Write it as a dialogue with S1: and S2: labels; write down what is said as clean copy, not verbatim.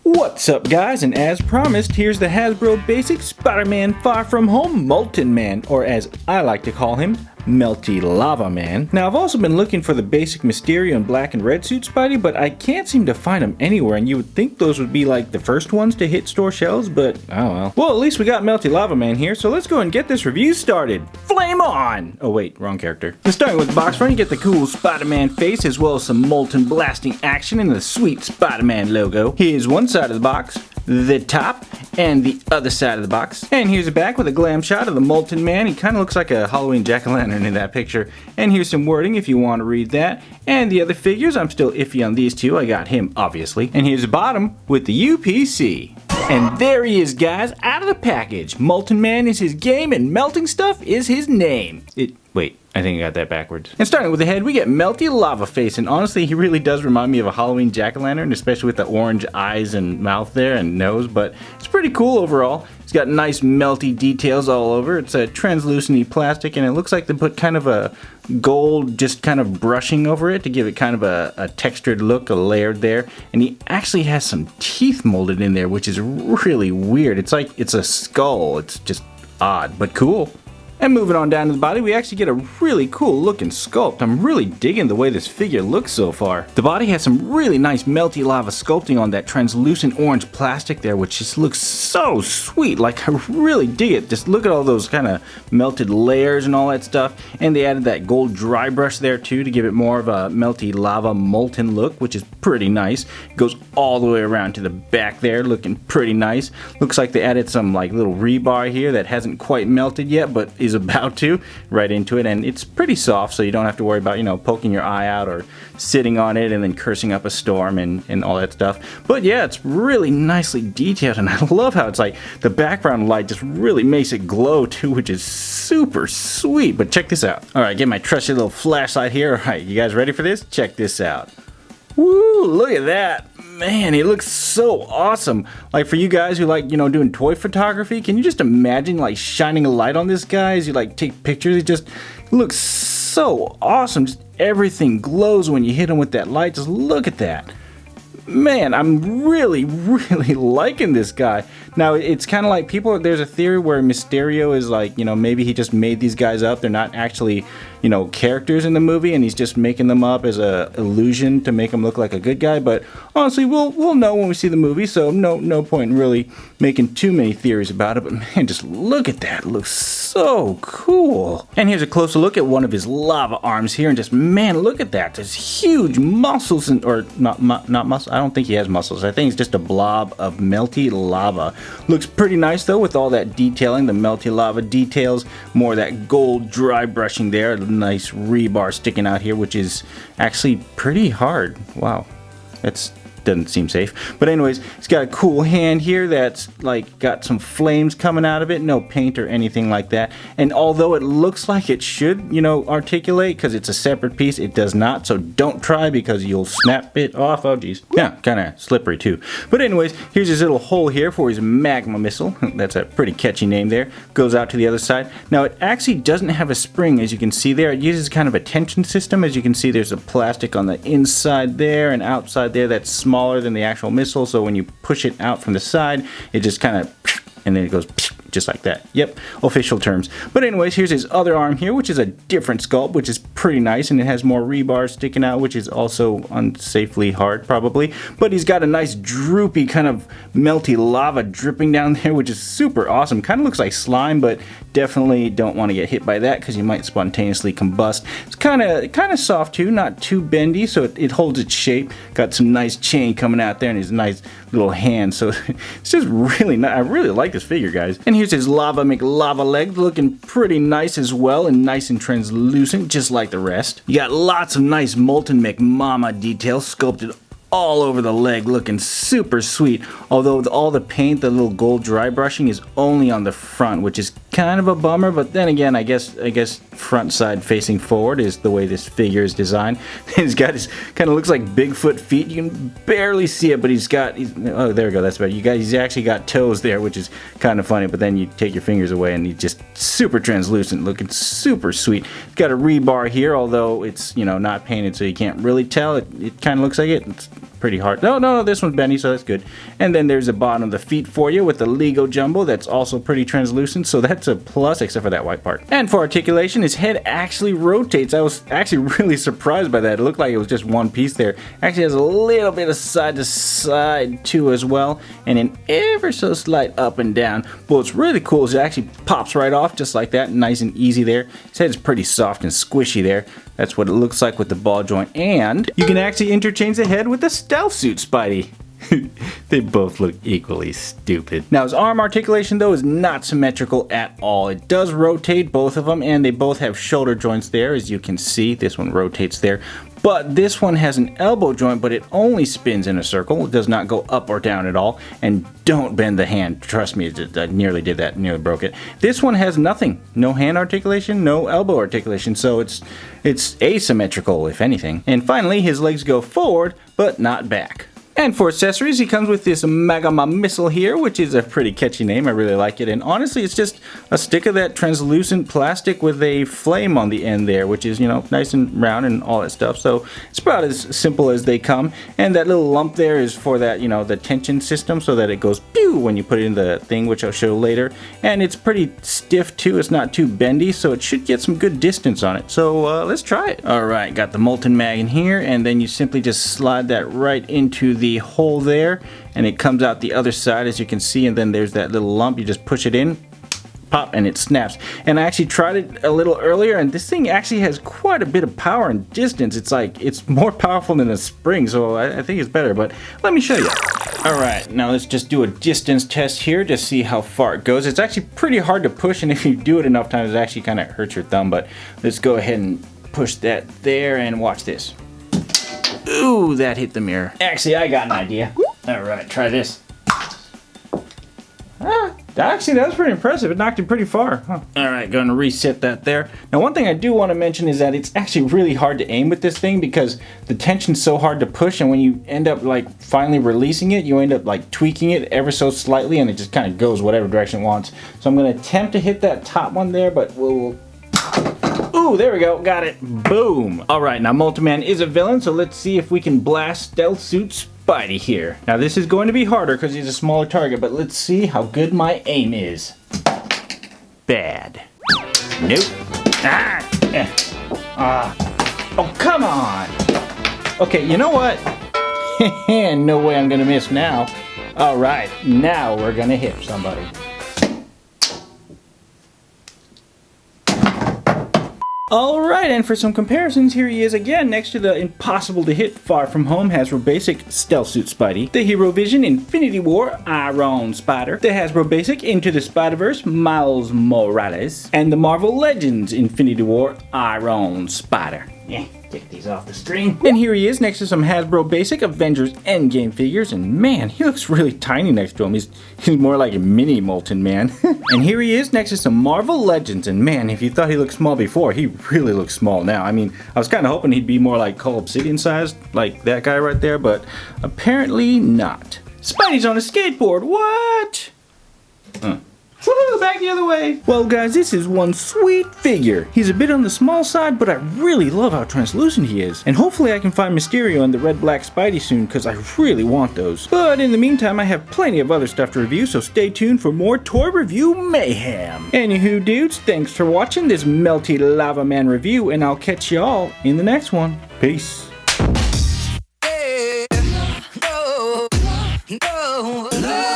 S1: What's up guys, and as promised, here's the Hasbro Basic Spider-Man Far From Home Molten Man, or as I like to call him, Melty Lava Man. Now I've also been looking for the basic Mysterio and black and red suit Spidey, but I can't seem to find them anywhere, and you would think those would be like the first ones to hit store shelves, but oh well. Well, at least we got Melty Lava Man here, so let's go and get this review started. Flame on! Oh wait, wrong character. So starting with the box front, you get the cool Spider-Man face as well as some molten blasting action and the sweet Spider-Man logo. Here's one side of the box, the top, and the other side of the box. And here's the back with a glam shot of the Molten Man. He kind of looks like a Halloween jack-o'-lantern in that picture. And here's some wording if you want to read that. And the other figures, I'm still iffy on these two. I got him, obviously. And here's the bottom with the UPC. And there he is, guys, out of the package. Molten Man is his game and melting stuff is his name. Wait, I think I got that backwards. And starting with the head, we get Melty Lava Face, and honestly, he really does remind me of a Halloween jack-o'-lantern, especially with the orange eyes and mouth there and nose, but it's pretty cool overall. It's got nice melty details all over. It's a translucent plastic, and it looks like they put kind of a gold just kind of brushing over it to give it kind of a textured look, a layered there. And he actually has some teeth molded in there, which is really weird. It's like it's a skull. It's just odd, but cool. And moving on down to the body, we actually get a really cool looking sculpt. I'm really digging the way this figure looks so far. The body has some really nice melty lava sculpting on that translucent orange plastic there, which just looks so sweet. Like, I really dig it. Just look at all those kind of melted layers and all that stuff. And they added that gold dry brush there too to give it more of a melty lava molten look, which is pretty nice. It goes all the way around to the back there, looking pretty nice. Looks like they added some like little rebar here that hasn't quite melted yet, but is about to, right into it, and it's pretty soft, so you don't have to worry about, you know, poking your eye out or sitting on it and then cursing up a storm and all that stuff. But yeah, it's really nicely detailed, and I love how it's like the background light just really makes it glow too, which is super sweet. But check this out. Alright, get my trusty little flashlight here. Alright, you guys ready for this? Check this out. Woo, look at that. Man, it looks so awesome. Like, for you guys who like, you know, doing toy photography, can you just imagine like shining a light on this guy as you like take pictures? It just looks so awesome. Just everything glows when you hit him with that light. Just look at that. Man, I'm really liking this guy. Now, it's kind of like there's a theory where Mysterio is like, you know, maybe he just made these guys up. They're not actually, you know, characters in the movie, and he's just making them up as a illusion to make him look like a good guy. But honestly, we'll know when we see the movie, so no point in really making too many theories about it. But man, just look at that. It looks so cool. And here's a closer look at one of his lava arms here, and just, man, look at that. There's huge muscles, or not muscles. I don't think he has muscles. I think it's just a blob of melty lava. Looks pretty nice though, with all that detailing, the melty lava details, more of that gold dry brushing there, nice rebar sticking out here, which is actually pretty hard. Wow, that's doesn't seem safe. But anyways, it's got a cool hand here that's like got some flames coming out of it. No paint or anything like that. And although it looks like it should, you know, articulate because it's a separate piece, it does not. So don't try because you'll snap it off. Oh geez. Yeah, kind of slippery too. But anyways, here's his little hole here for his magma missile. That's a pretty catchy name there. Goes out to the other side. Now it actually doesn't have a spring, as you can see there. It uses kind of a tension system. As you can see, there's a plastic on the inside there and outside there that's smaller than the actual missile, so when you push it out from the side, it just kind of, and then it goes just like that. Yep, official terms. But anyways, here's his other arm here, which is a different sculpt, which is pretty nice, and it has more rebar sticking out, which is also unsafely hard probably. But he's got a nice droopy kind of melty lava dripping down there, which is super awesome. Kind of looks like slime, but definitely don't want to get hit by that because you might spontaneously combust. It's kind of soft too, not too bendy, so it holds its shape. Got some nice chain coming out there and his nice little hand, so it's just really nice. I really like this figure, guys. And here's his lava McLava legs, looking pretty nice as well, and nice and translucent, just like the rest. You got lots of nice Molten McMama details sculpted all over the leg, looking super sweet. Although all the paint, the little gold dry brushing, is only on the front, which is kind of a bummer. But then again, I guess front side facing forward is the way this figure is designed. He's got his kind of looks like Bigfoot feet. You can barely see it, but oh, there we go. That's better. He's actually got toes there, which is kind of funny. But then you take your fingers away, and he's just super translucent, looking super sweet. He's got a rebar here, although it's, you know, not painted, so you can't really tell. It kind of looks like it. It's pretty hard. No, this one's bendy, so that's good. And then there's the bottom of the feet for you with the Lego Jumbo. That's also pretty translucent, so that's a plus, except for that white part. And for articulation, his head actually rotates. I was actually really surprised by that. It looked like it was just one piece there. Actually has a little bit of side to side too as well, and an ever so slight up and down. But what's really cool is it actually pops right off just like that, nice and easy there. His head is pretty soft and squishy there. That's what it looks like with the ball joint. And you can actually interchange the head with the Stealth Suit Spidey. They both look equally stupid. Now his arm articulation though is not symmetrical at all. It does rotate, both of them, and they both have shoulder joints there, as you can see. This one rotates there. But this one has an elbow joint, but it only spins in a circle. It does not go up or down at all. And don't bend the hand. Trust me, I nearly did that, nearly broke it. This one has nothing. No hand articulation, no elbow articulation. So it's asymmetrical, if anything. And finally, his legs go forward, but not back. And for accessories, he comes with this Magma missile here, which is a pretty catchy name. I really like it. And honestly, it's just a stick of that translucent plastic with a flame on the end there, which is, you know, nice and round and all that stuff. So it's about as simple as they come. And that little lump there is for that, you know, the tension system, so that it goes pew when you put it in the thing, which I'll show later. And it's pretty stiff too. It's not too bendy, so it should get some good distance on it. So let's try it. All right, got the Molten Mag in here, and then you simply just slide that right into the hole there, and it comes out the other side, as you can see. And then there's that little lump. You just push it in, pop, and it snaps. And I actually tried it a little earlier, and this thing actually has quite a bit of power and distance. It's like, it's more powerful than a spring, so I think it's better, but let me show you. Alright, now let's just do a distance test here to see how far it goes. It's actually pretty hard to push, and if you do it enough times, it actually kind of hurts your thumb. But let's go ahead and push that there, and watch this. Ooh, that hit the mirror. Actually, I got an idea. Alright, try this. Actually, that was pretty impressive. It knocked it pretty far. Huh. Alright, going to reset that there. Now, one thing I do want to mention is that it's actually really hard to aim with this thing, because the tension's so hard to push, and when you end up like finally releasing it, you end up like tweaking it ever so slightly, and it just kind of goes whatever direction it wants. So I'm going to attempt to hit that top one there, but we'll... Ooh, there we go. Got it. Boom. Alright, now Molten Man is a villain, so let's see if we can blast Stealth Suit Spidey here. Now this is going to be harder because he's a smaller target, but let's see how good my aim is. Bad. Nope. Oh, come on. Okay, you know what? No way I'm gonna miss now. Alright, now we're gonna hit somebody. Alright, and for some comparisons, here he is again next to the impossible to hit Far From Home Hasbro Basic Stealth Suit Spidey, the Hero Vision Infinity War Iron Spider, the Hasbro Basic Into the Spider-Verse Miles Morales, and the Marvel Legends Infinity War Iron Spider. Yeah, get these off the screen. And here he is next to some Hasbro Basic Avengers Endgame figures, and man, he looks really tiny next to him. He's more like a mini Molten Man. And here he is next to some Marvel Legends, and man, if you thought he looked small before, he really looks small now. I mean, I was kind of hoping he'd be more like Cole Obsidian sized, like that guy right there, but apparently not. Spidey's on a skateboard, what? Woohoo, back the other way. Well guys, this is one sweet figure. He's a bit on the small side, but I really love how translucent he is. And hopefully I can find Mysterio and the red-black Spidey soon, because I really want those. But in the meantime, I have plenty of other stuff to review, so stay tuned for more toy review mayhem. Anywho dudes, thanks for watching this Melty Lava Man review, and I'll catch y'all in the next one. Peace.
S2: No.